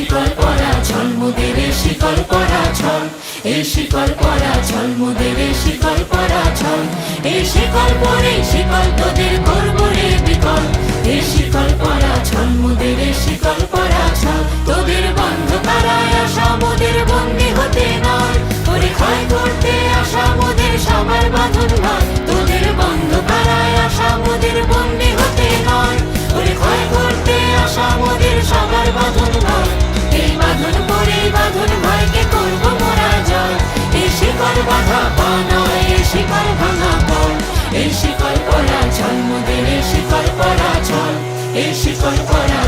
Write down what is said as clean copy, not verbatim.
শিকল পরা ছল মোদের শিকল পরা ছল, এই শিকল পরা ছল মোদের শিকল পরা ছল, এই শিকল পরে শিকল তোদের করব রে বিকল, এই শিকল পরা ছল মোদের শিকল পরা ছল। তোদের বন্ধ কারায় আসা মোদের বন্দী হতে নয়, ওরে ক্ষয় করতে আসা মোদের সবার বাঁধন নয়। তোদের বন্ধ কারায় আসা মোদের বন্দী হতে নয়, ওরে ক্ষয় করতে আসা মোদের সবার বাঁধন নয়। এই বাঁধন পরে বাঁধন ভয়কে করব মোরা জয়, এই শিকল বাঁধা পা নয়, এই শিকল ভাঙা পর, এই শিকল পরা ছল মোদের শিকল পরা ছল, এই শিকল পরা